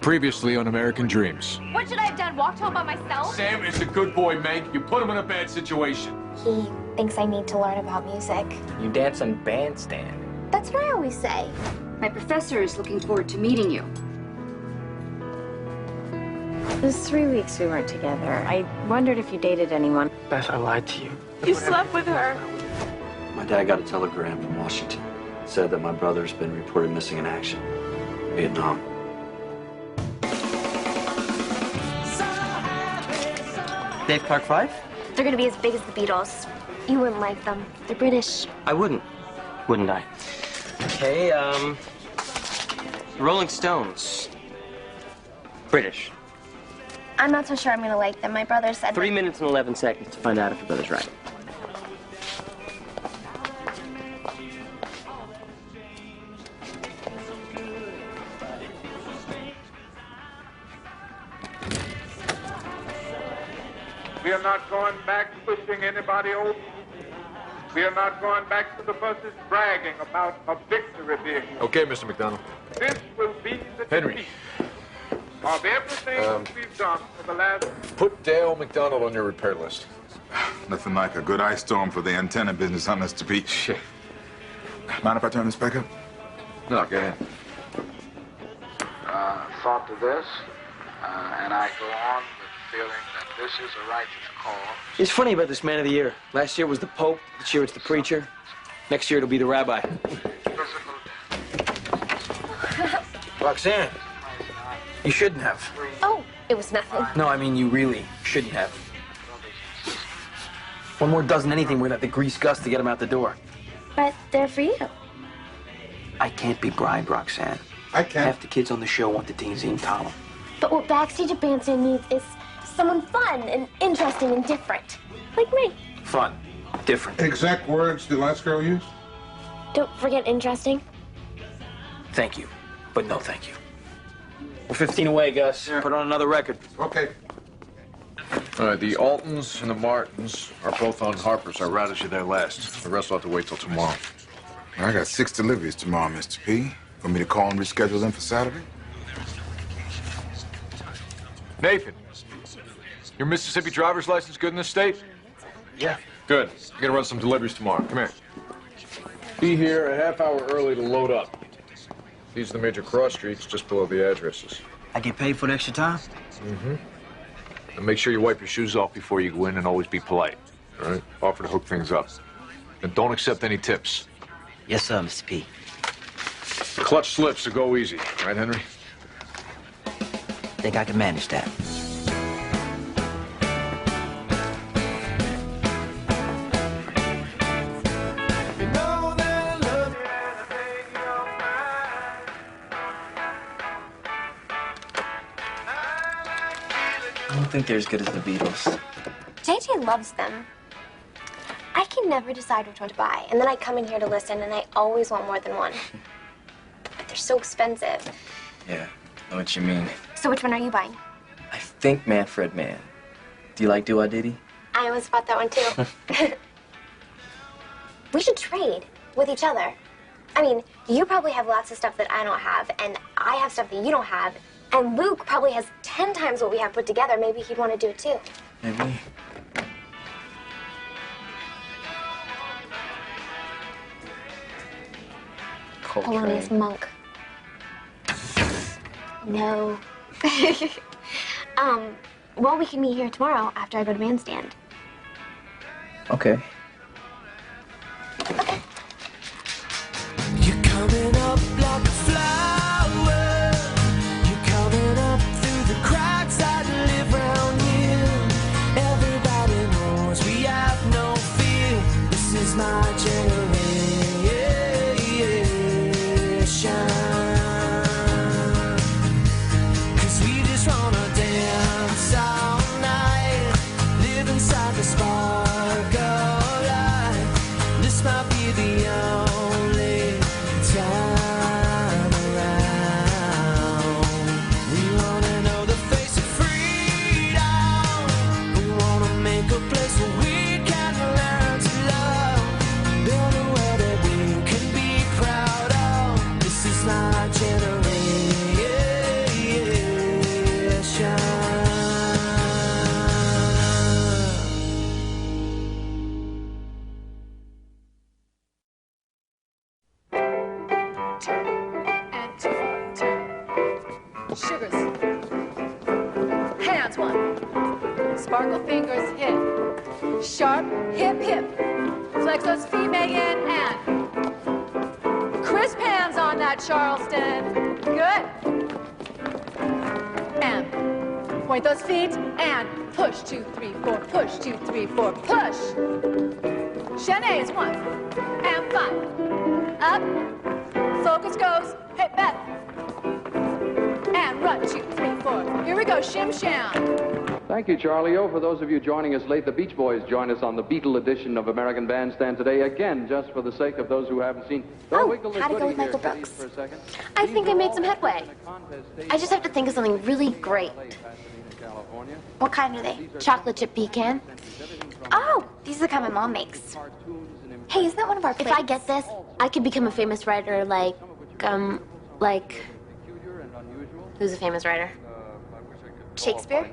Previously on American Dreams. What should I have done? Walked home by myself? Sam is a good boy, Meg. You put him in a bad situation. He thinks I need to learn about music. You dance on bandstand. That's what I always say. My professor is looking forward to meeting you. It was 3 weeks we weren't together. I wondered if you dated anyone. Beth, I lied to you. You slept with her. My dad got a telegram from Washington. It said that my brother's been reported missing in action. Vietnam. Dave Clark 5? They're gonna be as big as the Beatles. You wouldn't like them. They're British. I wouldn't. Wouldn't I? Okay, Rolling Stones. British. I'm not so sure I'm gonna like them. My brother said 3 minutes and 11 seconds to find out if your brother's right. We are not going back pushing anybody over. We are not going back to the buses bragging about a victory being. Okay, Mr. McDonald. This will be the Henry. defeat of everything we've done for the last... Put Dale McDonald on your repair list. Nothing like a good ice storm for the antenna business, huh, Mr. P? Shit. Mind if I turn this back up? No, go ahead. Thought to this, and I go on with the feeling that this is a righteous call. It's funny about this Man of the Year. Last year was the Pope. This year it's the preacher. Next year it'll be the rabbi. Roxanne, you shouldn't have. Oh, it was nothing. No, I mean you really shouldn't have. One more dozen anything without the grease Gus to get him out the door. But they're for you. I can't be bribed, Roxanne. I can't. Half the kids on the show want the teens in column. But what Backstage at Bandstand needs is someone fun and interesting and different. Like me. Fun. Different. Exact words the last girl used? Don't forget interesting. Thank you. But no thank you. We're 15 away, Gus. Yeah. Put on another record. Okay. All right, the Altons and the Martins are both on Harper's. I routed you there last. The rest will have to wait till tomorrow. I got 6 deliveries tomorrow, Mr. P. Want me to call and reschedule them for Saturday? Nathan, your Mississippi driver's license good in this state? Yeah. Good. I'm gonna run some deliveries tomorrow. Come here. Be here a half hour early to load up. These are the major cross streets just below the addresses. I get paid for the extra time? Mm-hmm. And make sure you wipe your shoes off before you go in and always be polite. All right? Offer to hook things up. And don't accept any tips. Yes, sir, Mr. P. Clutch slips, so go easy. Right, Henry? Think I can manage that. I don't think they're as good as the Beatles. JJ loves them. I can never decide which one to buy, and then I come in here to listen, and I always want more than one. But they're so expensive. Yeah, I know what you mean. So which one are you buying? I think Manfred Mann. Do you like Do I Diddy? I almost bought that one too. We should trade with each other. I mean, you probably have lots of stuff that I don't have, and I have stuff that you don't have, and Luke probably has 10 times what we have put together. Maybe he'd want to do it too. Maybe. Polonius Monk. No. Well, we can meet here tomorrow after I go to Bandstand. Okay. Okay. You're coming up like a flower. You're coming up through the cracks that live around here. Everybody knows we have no fear. This is my generation. 'Cause we just wanna dance all night, live inside the spark of sugars. Hands, 1. Sparkle fingers, hit. Sharp, hip, hip. Flex those feet, Megan, and crisp hands on that, Charleston. Good. And point those feet, and push, 2, 3, 4, push, 2, 3, 4, push. Shanae 1, and 5. Up, focus goes, hit Beth. And run, 2, 3, 4. Here we go, shim sham. Thank you, Charlie O. For those of you joining us late, the Beach Boys join us on the Beatle edition of American Bandstand today, again, just for the sake of those who haven't seen. How'd it go with Michael Brooks? I think I made some headway. I just have to think of something really great. What kind are they? Chocolate chip pecan? Oh, these are the kind my mom makes. Hey, isn't that one of our plates? If I get this, I could become a famous writer like... Who's a famous writer? Shakespeare?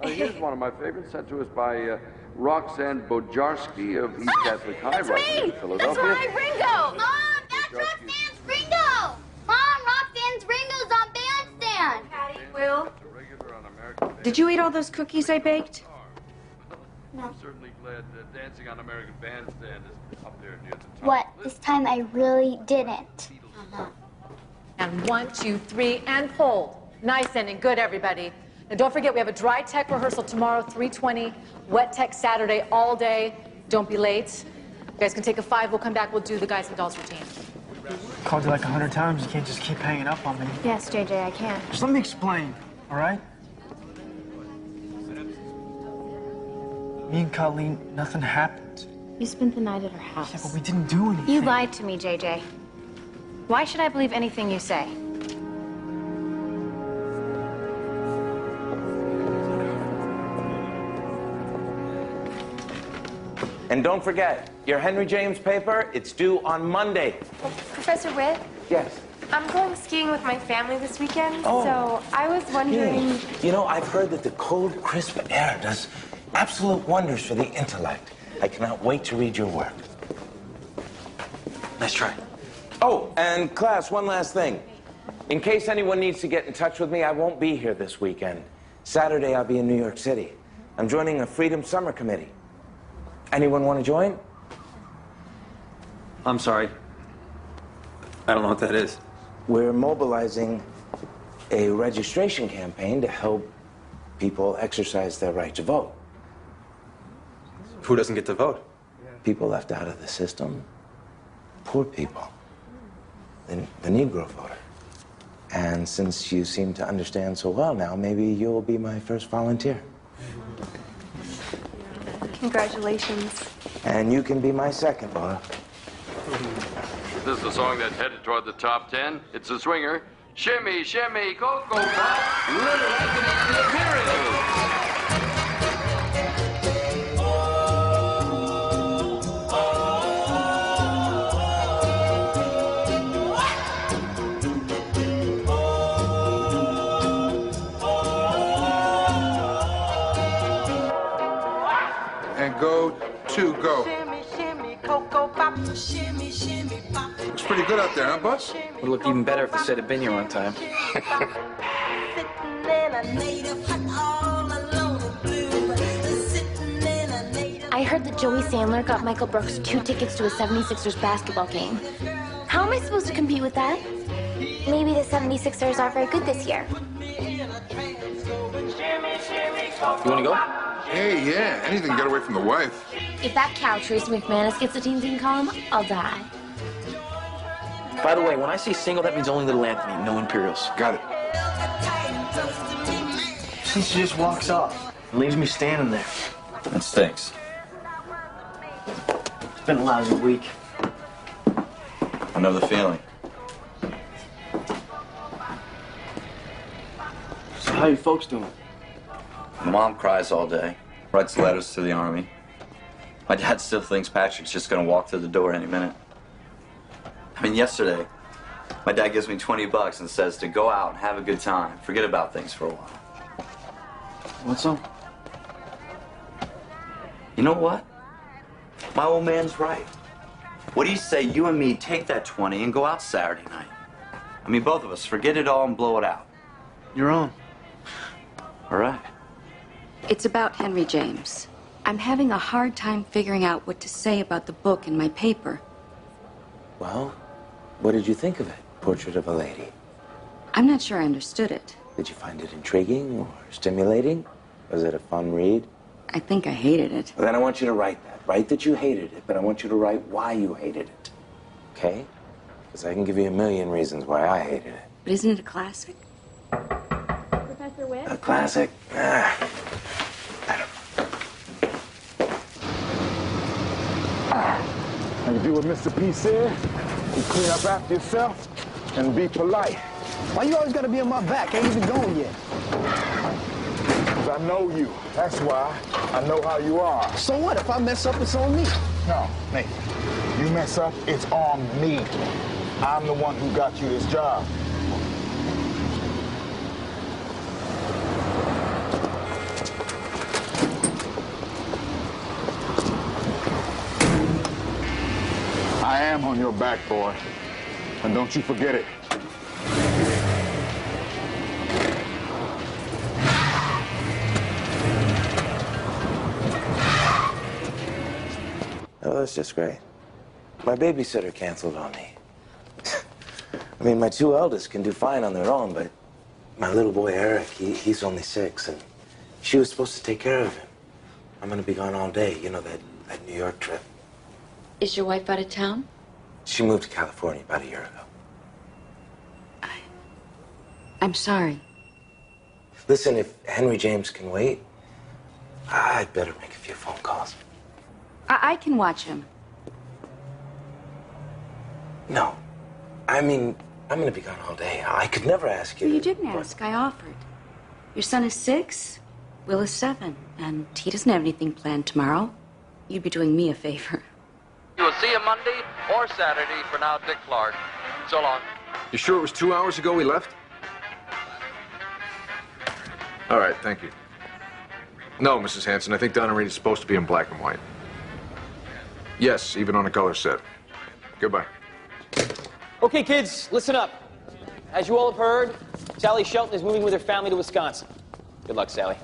Here's one of my favorites, sent to us by Roxanne Bojarski of East Catholic High, That's me! Philadelphia. That's my Ringo! Mom, that's Roxanne's Ringo! Mom, Roxanne's Ringo's on Bandstand! Patty, Will. Did you eat all those cookies I baked? No. I'm certainly glad dancing on American Bandstand is up there near the top. What? This time I really didn't. And 1, 2, 3, and hold. Nice ending. Good, everybody. And don't forget, we have a dry tech rehearsal tomorrow, 3:20. Wet tech Saturday all day. Don't be late. You guys can take a 5. We'll come back. We'll do the guys and dolls routine. Called you like 100 times. You can't just keep hanging up on me. Yes, JJ, I can. Just let me explain, all right? Me and Colleen, nothing happened. You spent the night at her house. Yeah, but we didn't do anything. You lied to me, JJ. Why should I believe anything you say? And don't forget, your Henry James paper, it's due on Monday. Professor Witt? Yes. I'm going skiing with my family this weekend, Oh. so I was wondering... Yeah. You know, I've heard that the cold, crisp air does absolute wonders for the intellect. I cannot wait to read your work. Nice try. Oh, and class, one last thing. In case anyone needs to get in touch with me, I won't be here this weekend. Saturday, I'll be in New York City. I'm joining a Freedom Summer Committee. Anyone want to join? I'm sorry. I don't know what that is. We're mobilizing a registration campaign to help people exercise their right to vote. Who doesn't get to vote? People left out of the system. Poor people. The Negro voter. And since you seem to understand so well now, maybe you'll be my first volunteer. Congratulations. And you can be my second, Laura. This is a song that's headed toward the top 10. It's a swinger. Shimmy, shimmy, Cocoa Pop, Little Anthony and the Imperials. And go, 2, go. Looks pretty good out there, huh, Bus? Would look even better if the set had been here on time. I heard that Joey Sandler got Michael Brooks 2 tickets to a 76ers basketball game. How am I supposed to compete with that? Maybe the 76ers aren't very good this year. You want to go? Hey, yeah, anything to get away from the wife. If that cow Tracy McManus gets a team column, I'll die. By the way, when I say single, that means only Little Anthony, no Imperials. Got it. She just walks off and leaves me standing there. That stinks. It's been a lousy week. I know the feeling. So how you folks doing? My mom cries all day, writes letters to the army. My dad still thinks Patrick's just gonna walk through the door any minute. I mean, yesterday, my dad gives me $20 and says to go out and have a good time, forget about things for a while. What's up? You know what? My old man's right. What do you say you and me take that 20 and go out Saturday night? I mean, both of us. Forget it all and blow it out. You're on. All right. It's about Henry James. I'm having a hard time figuring out what to say about the book in my paper. Well, what did you think of it? Portrait of a Lady. I'm not sure I understood it. Did you find it intriguing or stimulating? Was it a fun read? I think I hated it. Well, then I want you to write that. Write that you hated it, but I want you to write why you hated it. Okay? Because I can give you a million reasons why I hated it. But isn't it a classic? Professor Witt? A classic? Ah. And you do what Mr. P said, you clean up after yourself and be polite. Why you always gotta be on my back? Ain't even going yet. Because I know you. That's why. I know how you are. So what? If I mess up, it's on me. No, Nathan. You mess up, it's on me. I'm the one who got you this job. I am on your back, boy. And don't you forget it. Oh, that's just great. My babysitter canceled on me. I mean, my two eldest can do fine on their own, but my little boy, Eric, he's only 6, and she was supposed to take care of him. I'm gonna be gone all day, you know, that New York trip. Is your wife out of town? She moved to California about a year ago. I'm sorry. Listen, if Henry James can wait, I'd better make a few phone calls. I can watch him. No. I mean, I'm gonna be gone all day. I could never ask you Well, you to- didn't ask. I offered. Your son is 6, Will is 7, and he doesn't have anything planned tomorrow. You'd be doing me a favor. You will see him Monday or Saturday. For now, Dick Clark. So long. You sure it was 2 hours ago we left? All right, thank you. No, Mrs. Hanson, I think Donna Reed is supposed to be in black and white. Yes, even on a color set. Goodbye. Okay, kids, listen up. As you all have heard, Sally Shelton is moving with her family to Wisconsin. Good luck, Sally.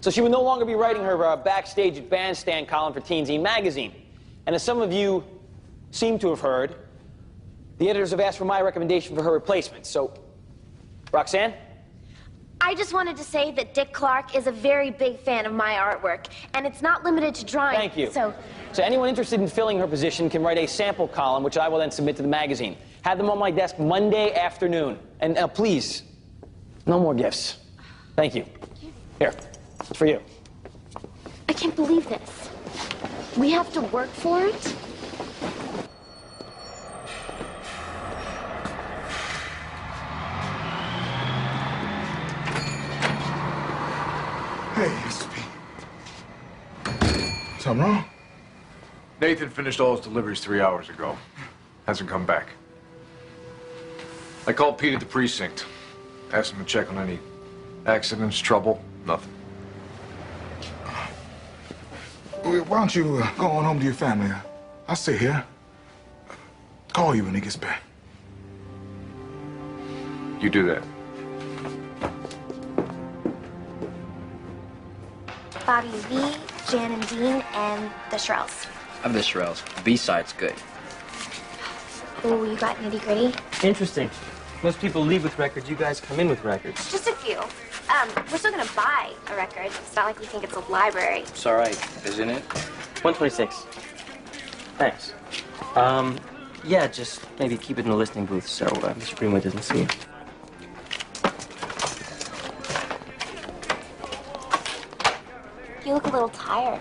So she will no longer be writing her backstage at bandstand column for Teen Zine magazine. And as some of you seem to have heard, the editors have asked for my recommendation for her replacement. So, Roxanne? I just wanted to say that Dick Clark is a very big fan of my artwork, and it's not limited to drawing. Thank you. So anyone interested in filling her position can write a sample column, which I will then submit to the magazine. Have them on my desk Monday afternoon. And please, no more gifts. Thank you. Here, it's for you. I can't believe this. We have to work for it? Hey, Mr. P. Something wrong? Nathan finished all his deliveries 3 hours ago. Hasn't come back. I called Pete at the precinct. Asked him to check on any accidents, trouble, nothing. Why don't you go on home to your family? I'll stay here. Call you when he gets back. You do that. Bobby V, Jan and Dean, and the Shirelles. I'm the Shirelles. B-side's good. Ooh, you got nitty gritty? Interesting. Most people leave with records. You guys come in with records. Just a few. We're still gonna buy a record. It's not like we think it's a library. It's all right, isn't it? 126. Thanks. Yeah, just maybe keep it in the listening booth so Mr. Greenwood doesn't see it. You look a little tired.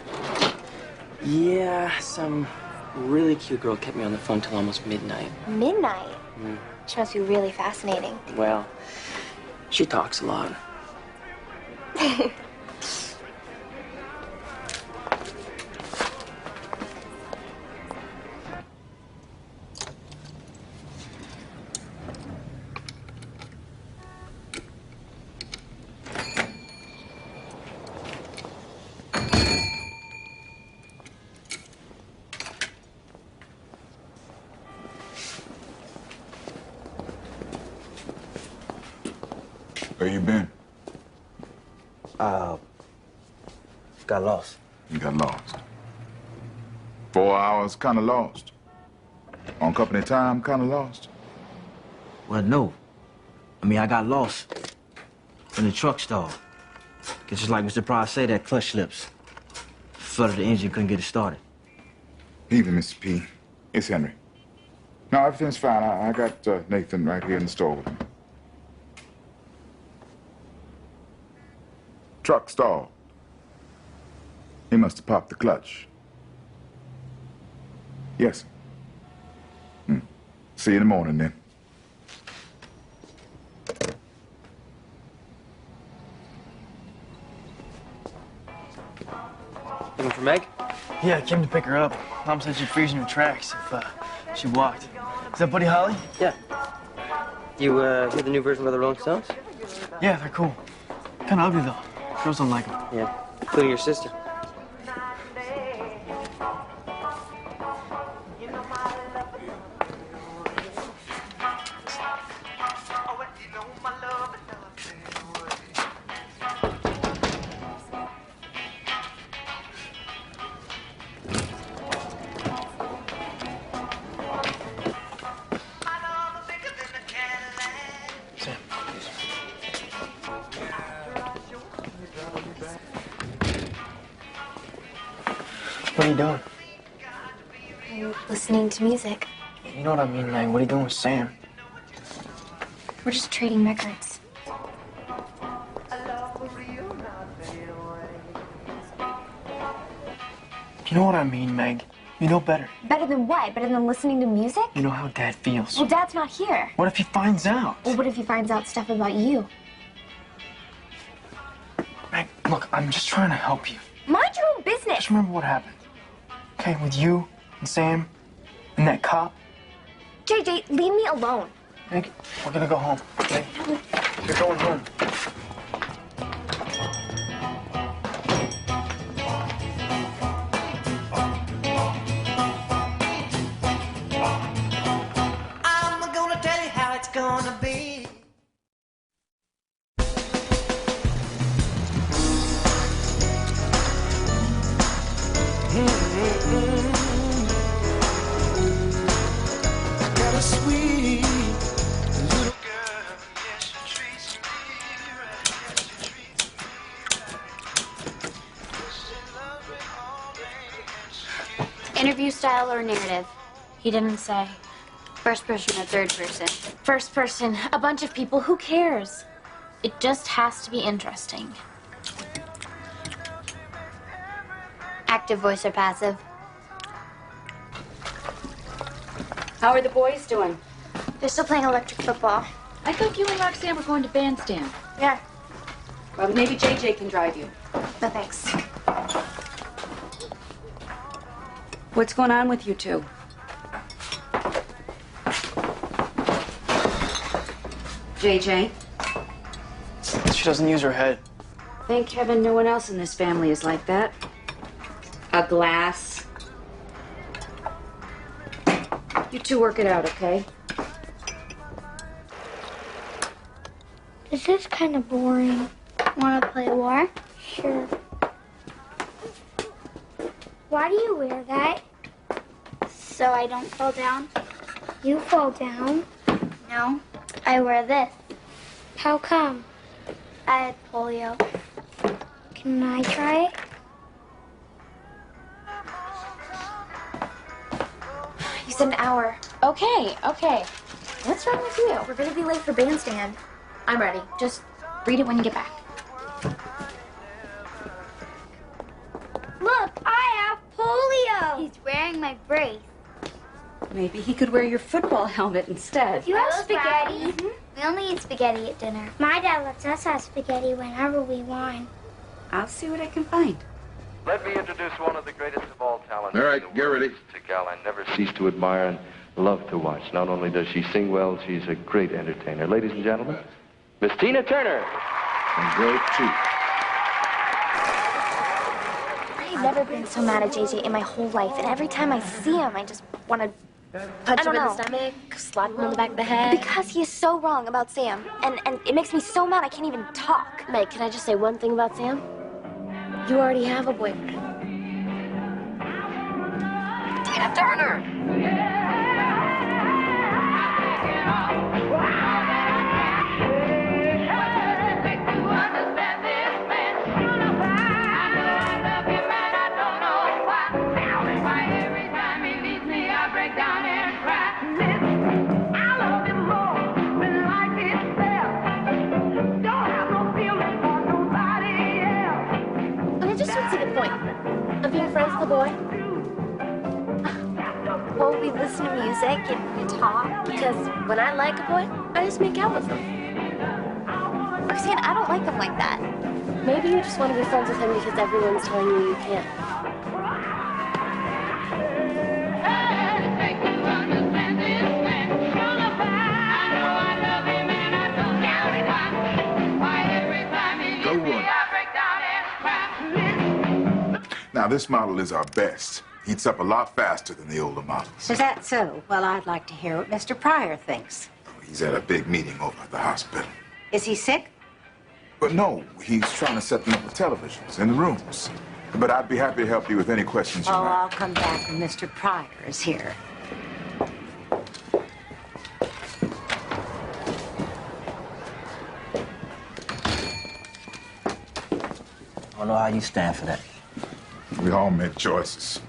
Yeah, some really cute girl kept me on the phone till almost midnight. Midnight? She must be really fascinating. Well, she talks a lot. Where you been? Got lost. You got lost. 4 hours, kind of lost. On company time, kind of lost. Well, no. I mean, I got lost in the truck stall. It's just like Mr. Price said, that clutch slips. Flooded the engine, couldn't get it started. Evening, Mr. P. It's Henry. No, everything's fine. I got Nathan right here in the store with me. Truck stalled. He must have popped the clutch. Yes. See you in the morning, then. Looking for Meg? Yeah, I came to pick her up. Mom said she'd freeze in her tracks if she walked. Is that Buddy Holly? Yeah. You hear the new version of the Rolling Stones? Yeah, they're cool. Kinda ugly, though. Girls don't like them. Yeah, including your sister. What are you doing? I'm listening to music. You know what I mean, Meg. What are you doing with Sam? We're just trading records. You know what I mean, Meg. You know better. Better than what? Better than listening to music? You know how Dad feels. Well, Dad's not here. What if he finds out? Well, what if he finds out stuff about you? Meg, look, I'm just trying to help you. Mind your own business. Just remember what happened. Okay, with you and Sam and that cop. JJ, leave me alone. Meg, we're gonna go home, okay? You're going home. I'm gonna tell you how it's gonna be. Got a sweet little girl, yes, she treats me right, yes, she treats me right. She's in love with already, and she Interview style or narrative? He didn't say. First person or third person? First person. A bunch of people. Who cares? It just has to be interesting. Active voice or passive? How are the boys doing? They're still playing electric football. I thought you and Roxanne were going to bandstand. Yeah. Well, maybe JJ can drive you. No thanks. What's going on with you two? JJ? She doesn't use her head. Thank heaven no one else in this family is like that. A glass. You two work it out, okay? This is kind of boring. Want to play war? Sure. Why do you wear that? So I don't fall down. You fall down? No, I wear this. How come? I had polio. Can I try it? You said an hour. Okay. What's wrong with you? We're gonna be late for bandstand. I'm ready. Just read it when you get back. Look, I have polio. He's wearing my brace. Maybe he could wear your football helmet instead. You have spaghetti. We only eat spaghetti at dinner. My dad lets us have spaghetti whenever we want. I'll see what I can find. Let me introduce one of the greatest of all talents. All right, get ready. A gal I never cease to admire and love to watch. Not only does she sing well, she's a great entertainer. Ladies and gentlemen, Miss Tina Turner. And go to. I've never been so mad at JJ in my whole life, and every time I see him, I just want to Punch him in the know. stomach, slap him on the back of the head. Because he is so wrong about Sam. And it makes me so mad I can't even talk. Meg, can I just say one thing about Sam? You already have a boyfriend. Tina Turner! I just don't see the point of being friends with the boy. Well, we listen to music and we talk. Because when I like a boy, I just make out with him. Roxanne, I don't like them like that. Maybe you just want to be friends with him because everyone's telling you you can't. Go on. Now, this model is our best. Heats up a lot faster than the older models. Is that so? Well, I'd like to hear what Mr. Pryor thinks. He's at a big meeting over at the hospital. Is he sick? But no, he's trying to set them up with televisions in the rooms. But I'd be happy to help you with any questions you Oh, might. I'll come back when Mr. Pryor is here. I don't know how you stand for that. We all make choices.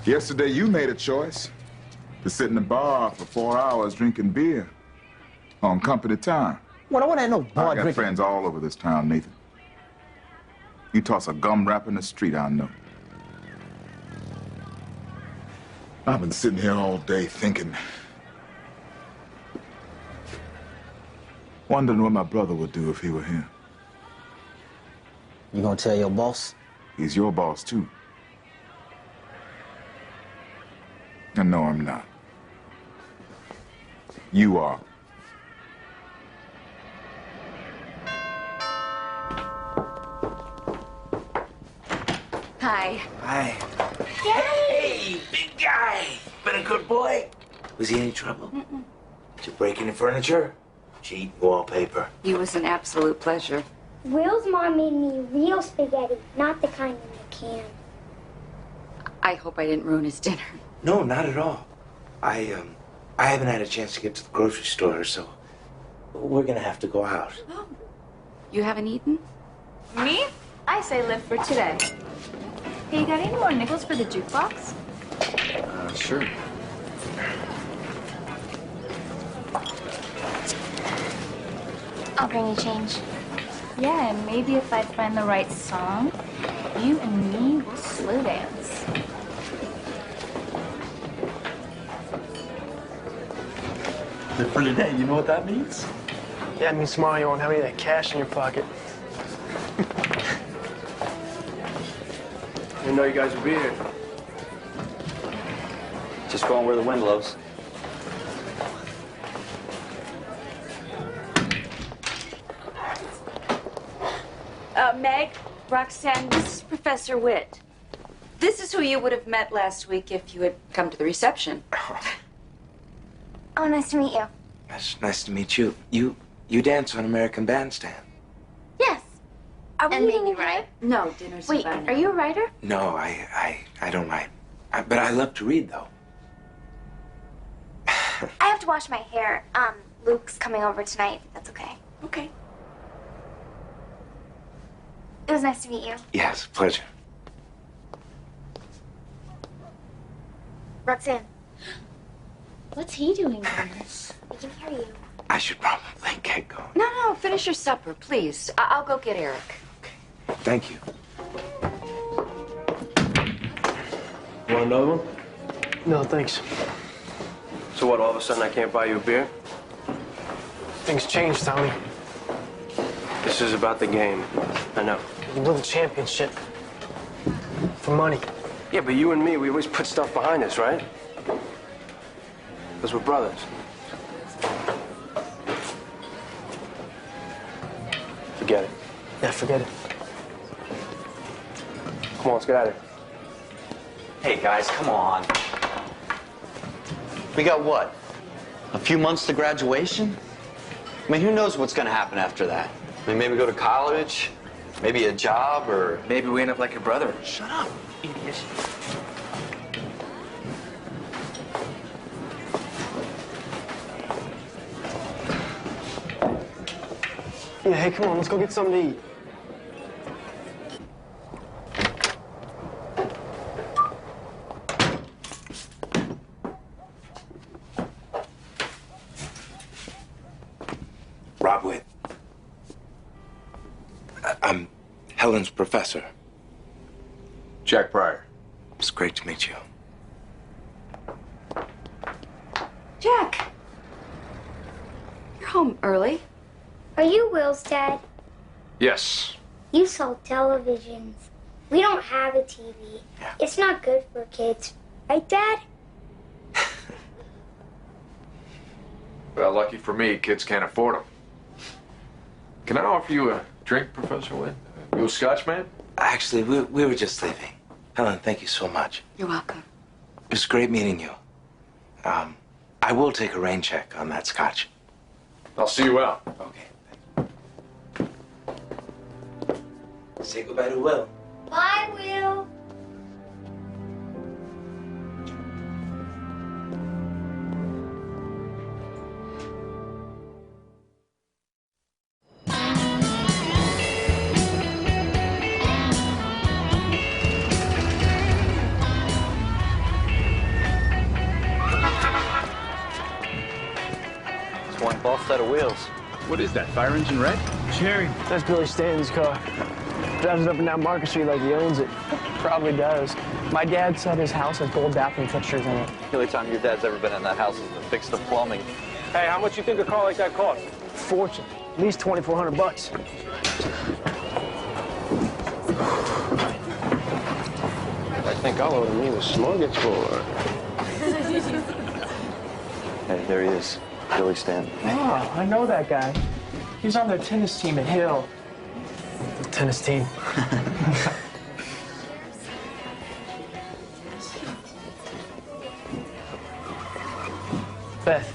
Yesterday, you made a choice to sit in the bar for 4 hours drinking beer on company time. Well, I want to have no bar I got drinking. friends all over this town, Nathan. You toss a gum wrap in the street, I know. I've been sitting here all day thinking, wondering what my brother would do if he were here. You gonna tell your boss? He's your boss, too. And no, I'm not. You are. Hi. Hi. Hey, big guy. Been a good boy. Was he any trouble? Did you break any furniture? Cheat wallpaper. He was an absolute pleasure. Will's mom made me real spaghetti, not the kind in the can. I hope I didn't ruin his dinner. No, not at all. I haven't had a chance to get to the grocery store, so we're gonna have to go out. You haven't eaten? Me? I say live for today. Hey, you got any more nickels for the jukebox? Sure. I'll bring you change. Yeah, and maybe if I find the right song, you and me will slow dance. Live for today, you know what that means? Yeah, it means tomorrow you won't have any of that cash in your pocket. I didn't know you guys would be here. Just going where the wind blows. Meg, Roxanne, this is Professor Witt. This is who you would have met last week if you had come to the reception. Oh, nice to meet you. It's nice to meet you. You dance on American Bandstand. Yes. Are we And meeting maybe in here? No, dinner's Wait, by now. are you a writer? No, I don't write. But I love to read, though. I have to wash my hair. Luke's coming over tonight. That's okay. Okay. It was nice to meet you. Yes, pleasure. Roxanne, What's he doing here? we can hear you. I should probably get going. No, finish your supper, please. I'll go get Eric. Thank you. You want another one? No, thanks. So what, all of a sudden I can't buy you a beer? Things change, Tommy. This is about the game. I know. You win the championship. For money. Yeah, but you and me, we always put stuff behind us, right? Because we're brothers. Forget it. Yeah, forget it. Come on, let's get out of here. Hey, guys, come on. We got what? A few months to graduation? I mean, who knows what's gonna happen after that? I mean, maybe go to college, maybe a job, or... Maybe we end up like your brother. Shut up, idiot. Yeah, hey, come on, let's go get something to eat. Rob Witt. I'm Helen's professor. Jack Pryor. It's great to meet you. Jack, you're home early. Are you Will's dad? Yes. You sold televisions. We don't have a TV. It's not good for kids. Right, Dad? Well, lucky for me, kids can't afford them. Can I offer you a drink, Professor Witt? You a Scotchman? Actually, we were just leaving. Helen, thank you so much. You're welcome. It was great meeting you. I will take a rain check on that scotch. I'll see you out. Okay. Say goodbye to Will. Bye, Will. It's one ball set of wheels. What is that, fire engine red? Cherry. That's Billy Stanton's car. Drives it up and down Market Street like he owns it. Probably does. My dad said his house has gold bathroom fixtures in it. The only time your dad's ever been in that house is to fix the plumbing. Hey, how much you think a car like that costs? Fortune. At least $2,400. I think I'll order me the smorgasbord. Hey, there he is. Billy Stanton. Oh, I know that guy. He's on their tennis team at Hill. The tennis team. Beth.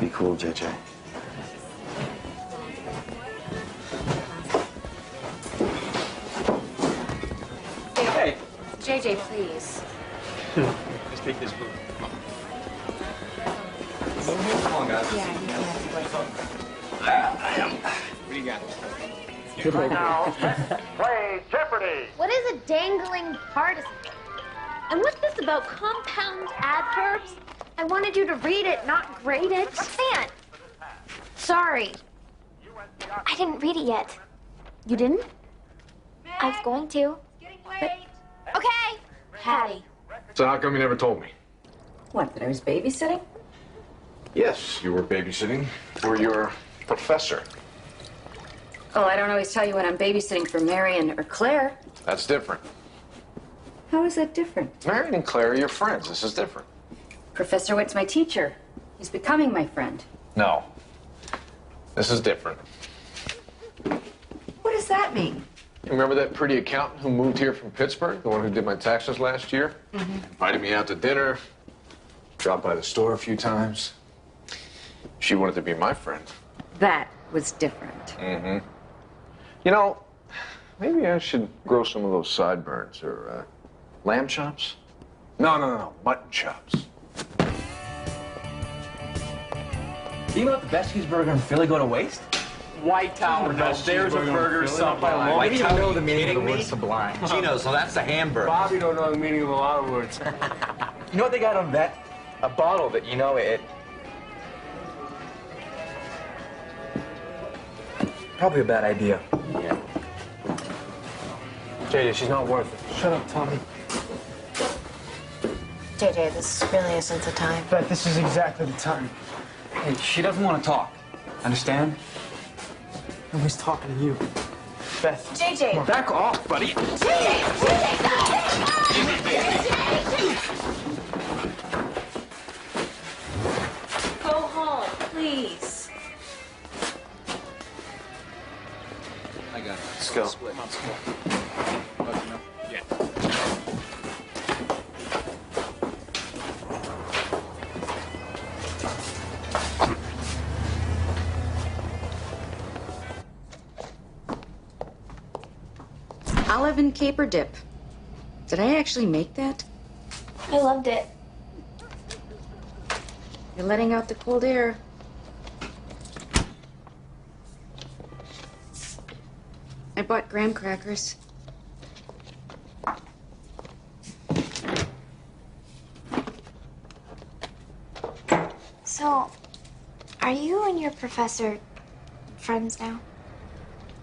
Be cool, JJ. Hey. JJ, please. Let's take this move. Come on, guys. Yeah, you What do you got? Now, let's play Jeopardy! What is a dangling participle? And what's this about compound adverbs? I wanted you to read it, not grade it. Roxanne, Sorry. I didn't read it yet. You didn't? I was going to. Okay. Hattie. So how come you never told me? What, that I was babysitting? Yes, you were babysitting for your professor. Oh, I don't always tell you when I'm babysitting for Marion or Claire. That's different. How is that different? Marion and Claire are your friends. This is different. Professor Witt's my teacher. He's becoming my friend. No. This is different. What does that mean? You remember that pretty accountant who moved here from Pittsburgh? The one who did my taxes last year? Invited me out to dinner. Dropped by the store a few times. She wanted to be my friend. That was different. Mm-hmm. You know, maybe I should grow some of those sideburns or lamb chops. No, mutton chops. Do you let the best cheeseburger in Philly go to waste? White Tower. There's a burger sub by law. White Tower, know the meaning of the word sublime. Gino, so that's a hamburger. Bobby don't know the meaning of a lot of words. You know what they got on that? A bottle that, you know, it... Probably a bad idea. Yeah. JJ, she's not worth it. Shut up, Tommy. JJ, this really isn't the time. Beth, this is exactly the time. Hey, she doesn't want to talk. Understand? Nobody's talking to you. Beth. JJ. Come on. Back off, buddy. Go home, please. I got it. Let's go. Yeah. Olive and caper dip. Did I actually make that? I loved it. You're letting out the cold air. I bought graham crackers. So, are you and your professor friends now?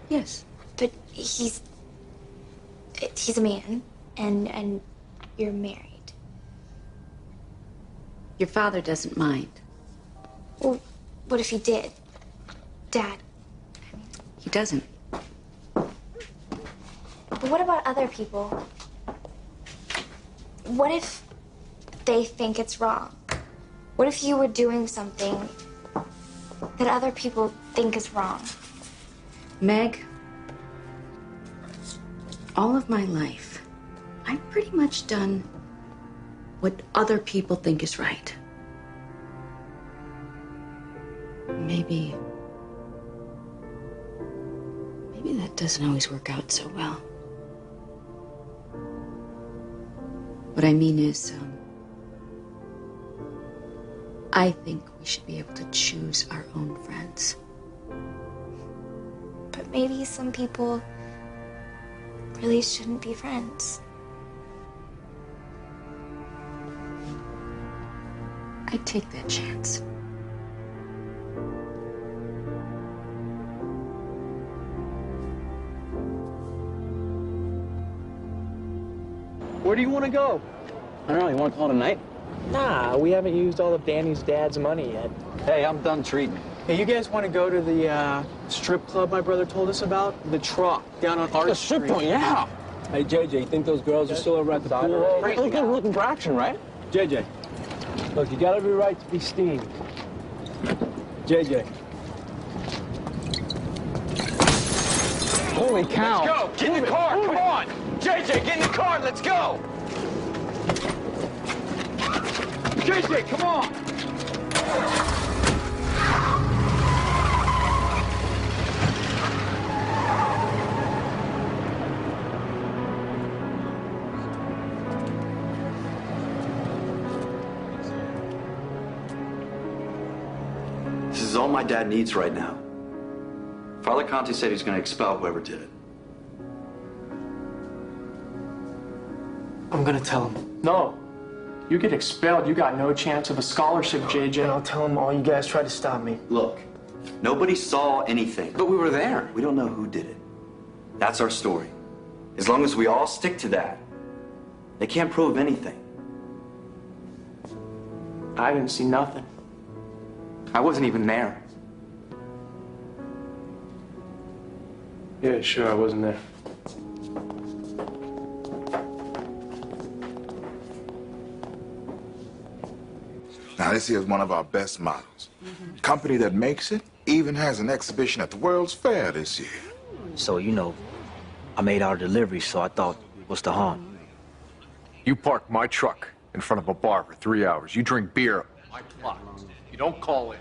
Yes. But he's a man, and you're married. Your father doesn't mind. Well, what if he did? Dad. He doesn't. But what about other people? What if they think it's wrong? What if you were doing something that other people think is wrong? Meg, all of my life, I've pretty much done what other people think is right. Maybe that doesn't always work out so well. What I mean is, I think we should be able to choose our own friends. But maybe some people really shouldn't be friends. I'd take that chance. Where do you want to go? I don't know, you want to call it a night? Nah, we haven't used all of Danny's dad's money yet. Hey, I'm done treating. Hey, you guys want to go to the strip club my brother told us about? The Truck, down on Art Street. strip club, yeah. Hey, JJ, you think those girls are still over at the pool? Hey, look, we're looking for action, right? JJ, look, you got every right to be steamed. JJ. Holy cow. Let's go. Get in the car. Come on. JJ, get in the car. Let's go. JJ, come on. This is all my dad needs right now. Father Conte said he's going to expel whoever did it. I'm gonna tell him. No. You get expelled, you got no chance of a scholarship, JJ. And I'll tell him all you guys tried to stop me. Look, nobody saw anything. But we were there. We don't know who did it. That's our story. As long as we all stick to that, they can't prove anything. I didn't see nothing. I wasn't even there. Yeah, sure, I wasn't there. Now, this here is one of our best models. Company that makes it even has an exhibition at the World's Fair this year. So, you know, I made our delivery, so I thought, what's the harm? You park my truck in front of a bar for 3 hours. You drink beer on my clock. You don't call in.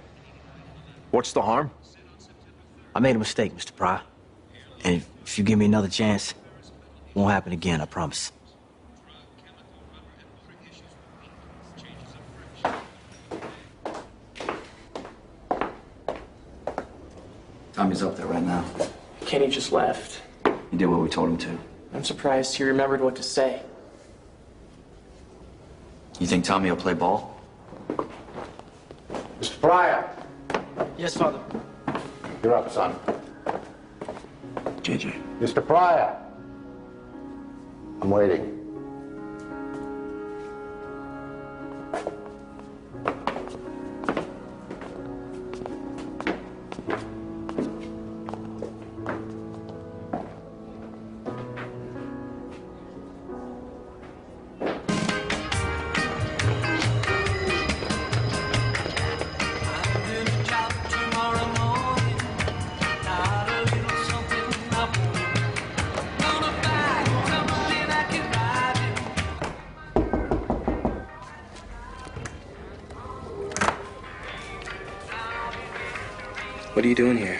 What's the harm? I made a mistake, Mr. Pryor. And if you give me another chance, it won't happen again, I promise. Tommy's up there right now. Kenny just left. He did what we told him to. I'm surprised he remembered what to say. You think Tommy will play ball? Mr. Pryor, Yes, Father. you're up, son. JJ. Mr. Pryor, I'm waiting. What are you doing here?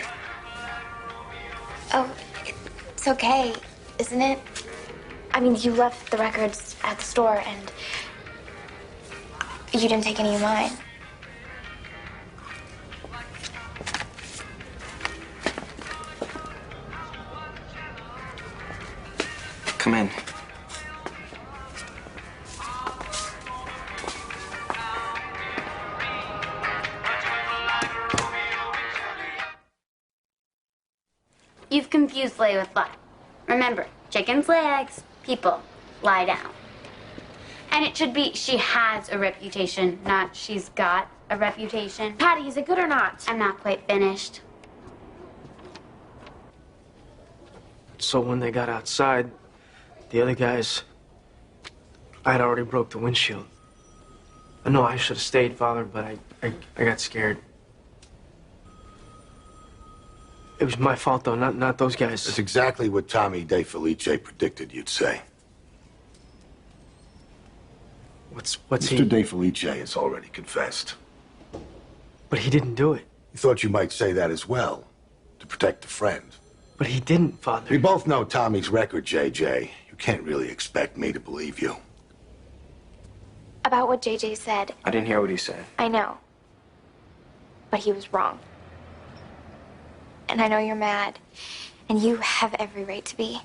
Oh, it's okay, isn't it? I mean, you left the records at the store and you didn't take any of mine. Come in. You've confused lay with lie. Remember, chicken's legs, people, lie down. And it should be she has a reputation, not she's got a reputation. Patty, is it good or not? I'm not quite finished. So when they got outside, the other guys, I had already broke the windshield. I know I should have stayed, Father, but I got scared. It was my fault, though, not those guys. That's exactly what Tommy De Felice predicted you'd say. What's Mr. he? De Felice has already confessed. But he didn't do it. You thought you might say that as well, to protect a friend. But he didn't, Father. We both know Tommy's record, JJ. You can't really expect me to believe you. About what JJ said, I didn't hear what he said. I know. But he was wrong. And I know you're mad, and you have every right to be.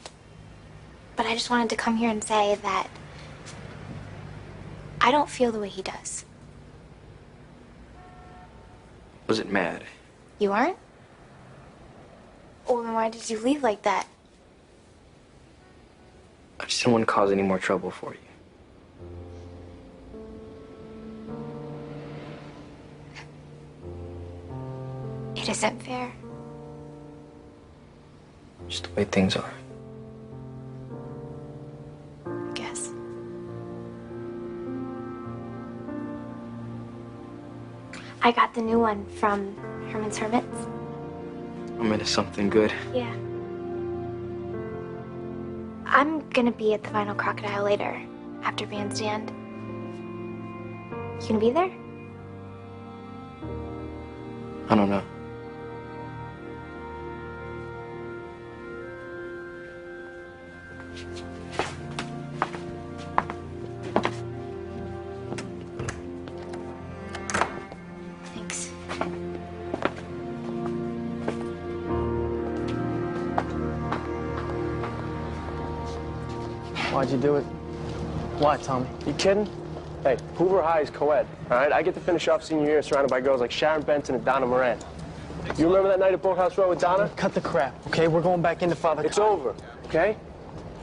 But I just wanted to come here and say that I don't feel the way he does. Wasn't mad. You aren't? Well, then why did you leave like that? I just didn't want to cause any more trouble for you. It isn't fair. Just the way things are. I guess. I got the new one from Herman's Hermits. I'm into something good. Yeah. I'm gonna be at the Vinyl Crocodile later, after Bandstand. You gonna be there? I don't know. Thanks. Why'd you do it? Why, Tommy? You kidding? Hey, Hoover High is co-ed, all right? I get to finish off senior year surrounded by girls like Sharon Benson and Donna Moran. You remember that night at Boathouse Row with Donna? Cut the crap, okay? We're going back into Father. It's over, okay?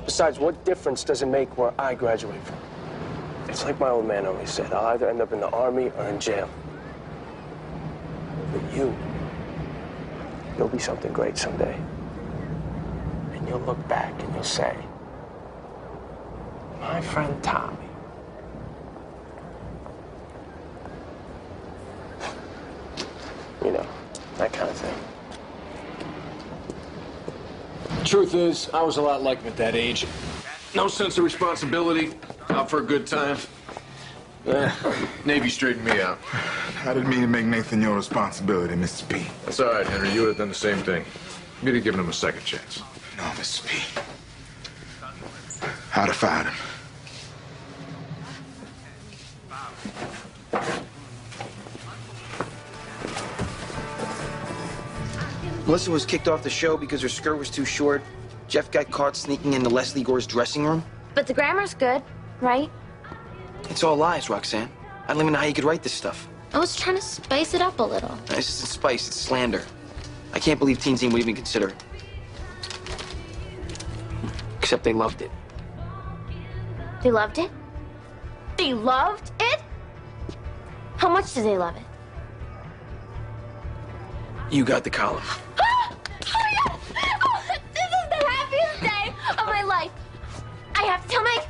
Besides, what difference does it make where I graduate from? It's like my old man always said, I'll either end up in the army or in jail. But you'll be something great someday. And you'll look back and you'll say, my friend Tommy. You know, that kind of thing. Truth is, I was a lot like him at that age. No sense of responsibility, out for a good time. Navy straightened me out. I didn't mean to make Nathan your responsibility, Mr. P. That's all right, Henry. You would have done the same thing. You'd have given him a second chance. No, Mr. P. I'd have fired him. Melissa was kicked off the show because her skirt was too short. Jeff got caught sneaking into Leslie Gore's dressing room. But the grammar's good, right? It's all lies, Roxanne. I don't even know how you could write this stuff. I was trying to spice it up a little. This isn't spice, it's slander. I can't believe Teen Zine would even consider it. Except they loved it. They loved it? They loved it? How much did they love it? You got the column. Oh my God! Oh, this is the happiest day of my life. I have to tell Mike.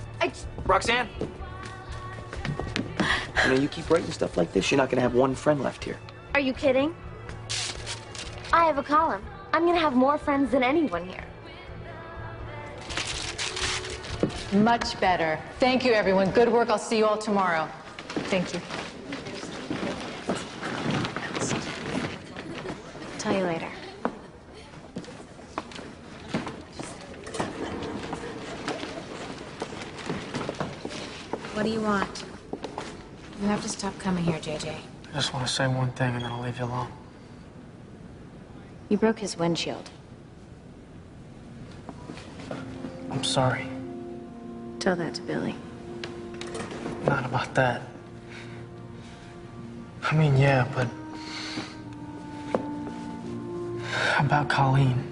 Roxanne! You know, you keep writing stuff like this, you're not gonna have one friend left here. Are you kidding? I have a column. I'm gonna have more friends than anyone here. Much better. Thank you, everyone. Good work. I'll see you all tomorrow. Thank you. Tell you later. What do you want? You have to stop coming here, JJ. I just want to say one thing and then I'll leave you alone. You broke his windshield. I'm sorry. Tell that to Billy. Not about that. I mean, yeah, but... about Colleen.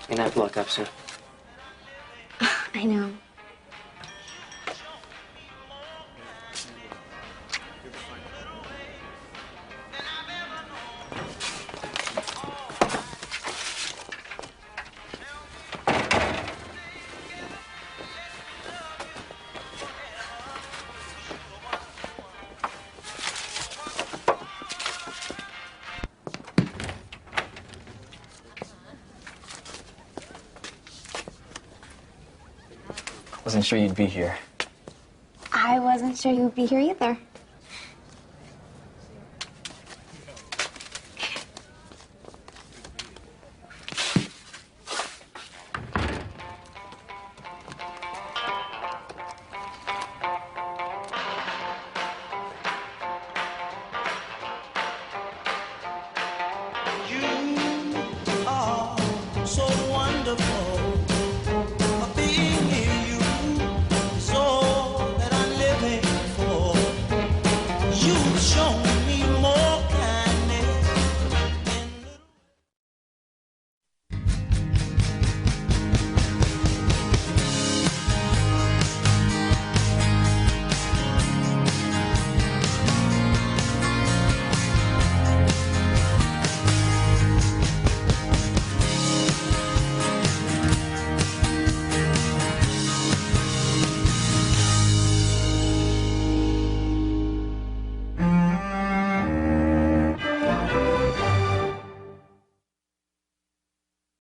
You're gonna have to look up soon. I know. Wasn't sure you'd be here. I wasn't sure you'd be here either.